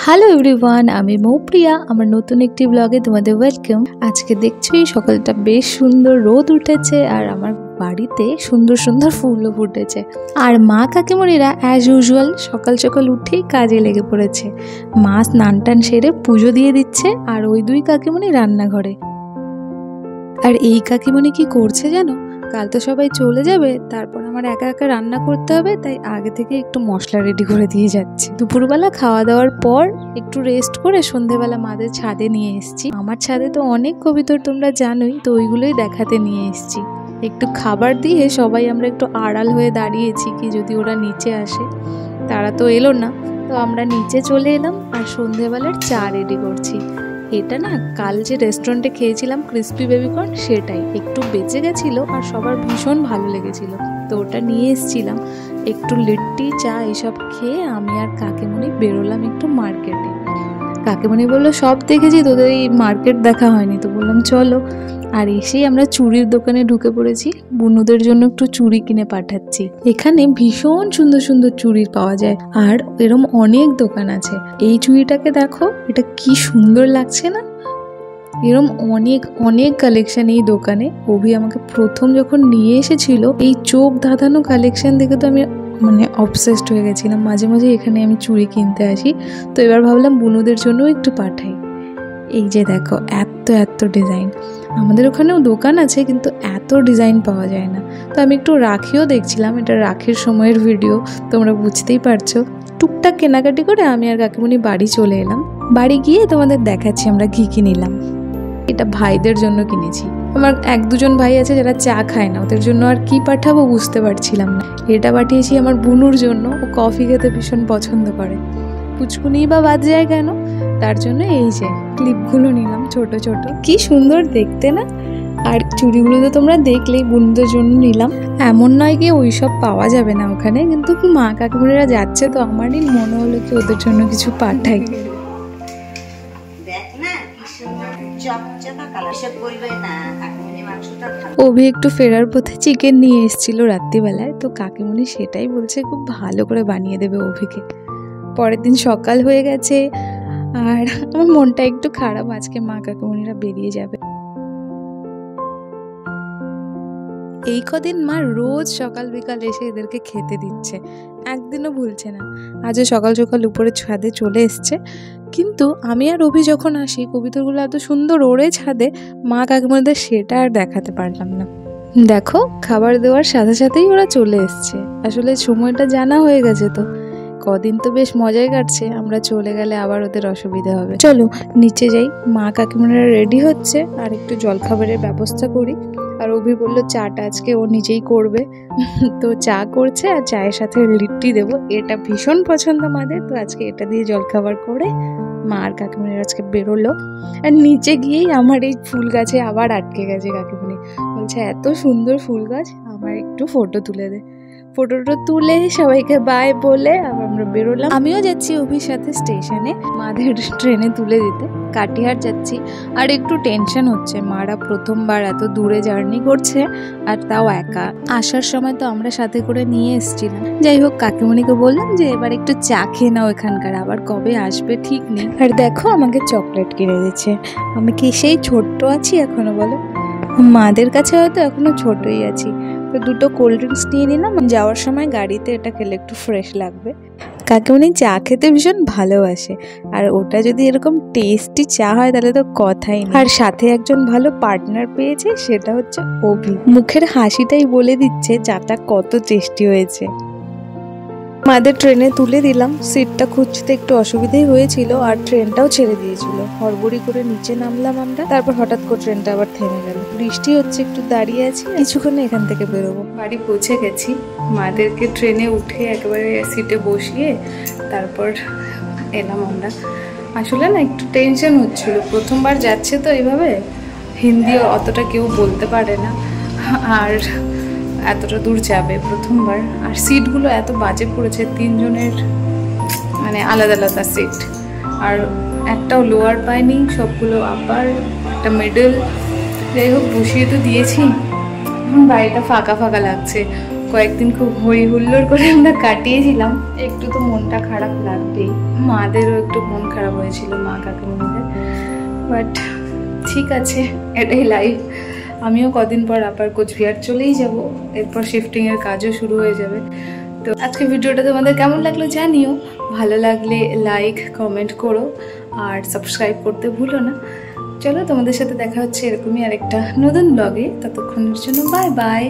Hello everyone, আমি মৌপ্রিয়া। আমার নতুন একটি ব্লগে তোমাদের ওয়েলকাম। আজকে দেখছোই সকালটা বেশ সুন্দর রোদ উঠেছে আর আমার বাড়িতে সুন্দর সুন্দর ফুলও ফুটেছে। আর মা কাকিমণিরা অ্যাজ ইউজুয়াল সকাল সকাল উঠেই কাজে লেগে পড়েছে। মা স্নান টান সেরে পুজো দিয়ে দিচ্ছে আর ওই দুই কাকিমণি রান্নাঘরে। আর এই কাকিমণি কি করছে জানো? কাল তো সবাই চলে যাবে, তারপর আমার একা একা রান্না করতে হবে, তাই আগে থেকে একটু মশলা রেডি করে দিয়ে যাচ্ছে। দুপুরবেলা খাওয়া দাওয়ার পর একটু রেস্ট করে সন্ধেবেলা মাদের ছাদে নিয়ে এসেছি। আমার ছাদে তো অনেক কবিতর তোমরা জানোই, তো ওইগুলোই দেখাতে নিয়ে এসেছি। একটু খাবার দিয়ে সবাই আমরা একটু আড়াল হয়ে দাঁড়িয়েছি কি যদি ওরা নিচে আসে। তারা তো এলো না, তো আমরা নিচে চলে এলাম আর সন্ধেবেলার চা রেডি করছি। এটা না কাল যে রেস্টুরেন্টে খেয়েছিলাম ক্রিস্পি বেবিকর্ন, সেটাই একটু বেঁচে গেছিলো আর সবার ভীষণ ভালো লেগেছিল, তো ওটা নিয়ে এসেছিলাম। একটু লিট্টি চা এসব খেয়ে আমি আর কাকিমণি বেরোলাম একটু মার্কেটে। কাকিমণি বললো সব দেখেছি, তোদের এই মার্কেট দেখা হয়নি, তো বললাম চলো। আর এসেই আমরা চুড়ির দোকানে ঢুকে পড়েছি। বুনুদের জন্য একটু চুড়ি কিনে পাঠাচ্ছি। এখানে ভীষণ সুন্দর সুন্দর চুড়ি পাওয়া যায় আর এরম অনেক দোকান আছে। এই চুড়িটাকে দেখো, এটা কি সুন্দর লাগছে না? এরম অনেক অনেক কালেকশন এই দোকানে। অভি আমাকে প্রথম যখন নিয়ে এসেছিল, এই চোখ ধাঁধানো কালেকশন দেখে তো আমি অবসেসড হয়ে গেছিলাম। মাঝে মাঝে এখানে আমি চুড়ি কিনতে আসি, তো এবার ভাবলাম বুনুদের জন্যও একটু পাঠাই। এই যে দেখো, এত এত ডিজাইন। আমাদের ওখানেও দোকান আছে, কিন্তু এত ডিজাইন পাওয়া যায় না। তো আমি একটু রাখিও দেখছিলাম, এটা রাখির সময়ের ভিডিও, তোমরা বুঝতেই পারছো। টুকটাক কেনাকাটি করে আমি আর কাকিমণি বাড়ি চলে এলাম। বাড়ি গিয়ে তোমাদের দেখাচ্ছি আমরা কি কি নিলাম। এটা ভাইদের জন্য কিনেছি। আমার এক দুজন ভাই আছে যারা চা খায় না, ওদের জন্য আর কি পাঠাবো বুঝতে পারছিলাম না। এটা পাঠিয়েছি আমার বুনুর জন্য, ও কফি খেতে ভীষণ পছন্দ করে। পুচকুনি বা বাদ যায় কেন, তার জন্য এই যে ক্লিপগুলো নিলাম ছোট ছোট, কি সুন্দর দেখতে না? আর চুড়িগুলো তো তোমরা দেখলেই, বুনুদের জন্য নিলাম। এমন নয় কি ওইসব পাওয়া যাবে না ওখানে, কিন্তু মা কাকিমণিরা যাচ্ছে তো আমারই মনে হলো কি ওদের জন্য কিছু পাঠাই। অভি একটু ফেরার পথে চিকেন নিয়ে এসেছিল রাত্রিবেলায়, তো কাকিমণি সেটাই বলছে খুব ভালো করে বানিয়ে দেবে অভিকে। পরের দিন সকাল হয়ে গেছে আর আমার মনটা একটু খারাপ, আজকে মা কাকিমণিরা বেরিয়ে যাবে। এই কদিন মা রোজ সকাল বিকাল এসে এদেরকে খেতে দিচ্ছে, একদিনও ভুলছে না। আজও সকাল সকাল উপরে ছাদে চলে এসছে। কিন্তু আমি আর অভি যখন আসি, কবিতাগুলো এত সুন্দর ওড়ে ছাদে, মা কাকিমণিদের সেটা আর দেখাতে পারলাম না। দেখো, খাবার দেওয়ার সাথে সাথেই ওরা চলে এসছে। আসলে সময়টা জানা হয়ে গেছে, তো কদিন তো বেশ মজাই কাটছে। আমরা চলে গেলে আবার ওদের অসুবিধা হবে। চলো নিচে যাই, মা কাকিমণিরা রেডি হচ্ছে আর একটু জলখাবারের ব্যবস্থা করি। আর অভি বললো চাটা আজকে ও নিজেই করবে, তো চা করছে আর চায়ের সাথে লিট্টি দেবো। এটা ভীষণ পছন্দ আমাদের, তো আজকে এটা দিয়ে জলখাবার করে মা আর কাকিমণিরা আজকে বেরোলো। আর নিচে গিয়েই আমার এই ফুল গাছে আবার আটকে গেছে কাকিমণি, বলছে এত সুন্দর ফুল গাছ, আমার একটু ফটো তুলে দে। ফটোটা তুলে সবাইকে বাই বলে আবার আমরা বেরোলাম। আমিও যাচ্ছি অভির সাথে স্টেশনে মাদের ট্রেনে তুলে দিতে। কাটিহার যাচ্ছি আর একটু টেনশন হচ্ছে, মারা প্রথমবার এত দূরে জার্নি করছে আর তাও একা। আসার সময় তো আমরা সাথে করে নিয়ে এসেছিলাম। যাই হোক, কাকিমণিকে বললাম যে এবার একটু চা খেয়ে নাও এখানকার, আবার কবে আসবে ঠিক নেই। আর দেখো আমাকে চকলেট কিনে দিচ্ছে। আমি কি সেই ছোট্ট আছি এখনো বলো? মাদের কাছে হয়তো এখনো ছোটই আছি। তো দুটো কোল্ড ড্রিঙ্কস নিয়ে নিলাম, যাওয়ার সময় গাড়িতে এটা খেলে একটু ফ্রেশ লাগবে। কাকিমণি চা খেতে ভীষণ ভালোবাসে, আর ওটা যদি এরকম টেস্টি চা হয় তাহলে তো কথাই নেই। আর সাথে একজন ভালো পার্টনার পেয়েছে, সেটা হচ্ছে অভি। মুখের হাসিটাই বলে দিচ্ছে চাটা কত টেস্টি হয়েছে। মাদের ট্রেনে তুলে দিলাম। সিটটা খুঁজতে একটু অসুবিধাই হয়েছিল আর ট্রেনটাও ছেড়ে দিয়েছিল। হড়বড়ি করে নিচে নামলাম আমরা, তারপর হঠাৎ করে ট্রেনটা আবার থেমে গেল। বৃষ্টি হচ্ছে, একটু দাঁড়িয়ে আছি, কিছুক্ষণে এখান থেকে বেরোবো। বাড়ি পৌঁছে গেছি। মাদেরকে ট্রেনে উঠে একেবারে সিটে বসিয়ে তারপর এলাম আমরা। আসলে না একটু টেনশন হচ্ছিল, প্রথমবার যাচ্ছে তো এইভাবে, হিন্দি অতটা কেউ বলতে পারে না আর এতটা দূর যাবে প্রথমবার। আর সিটগুলো এত বাজে পড়েছে, তিনজনের আলাদা আলাদা সিট, আর একটাও লোয়ার পায়নি, সবগুলো আপার, একটা মিডল। যাই হোক, বসিয়ে তো দিয়েছি, বাড়িটা ফাঁকা ফাঁকা লাগছে। কয়েকদিন খুব হই হুল্লোড় করে আমরা কাটিয়েছিলাম। একটু তো মনটা খারাপ লাগবেই, মাদেরও একটু মন খারাপ হয়েছিল, মা কাকিমাদের। বাট ঠিক আছে, এটাই লাইফ। আমিও কদিন পর আবার কোচবিহার চলেই যাব, এরপর শিফটিংয়ের কাজও শুরু হয়ে যাবে। তো আজকে ভিডিওটা তোমাদের কেমন লাগলো জানিও, ভালো লাগলে লাইক কমেন্ট করো আর সাবস্ক্রাইব করতে ভুলো না। চলো, তোমাদের সাথে দেখা হচ্ছে এরকমই আরেকটা নতুন ব্লগে, ততক্ষণের জন্য বাই বাই।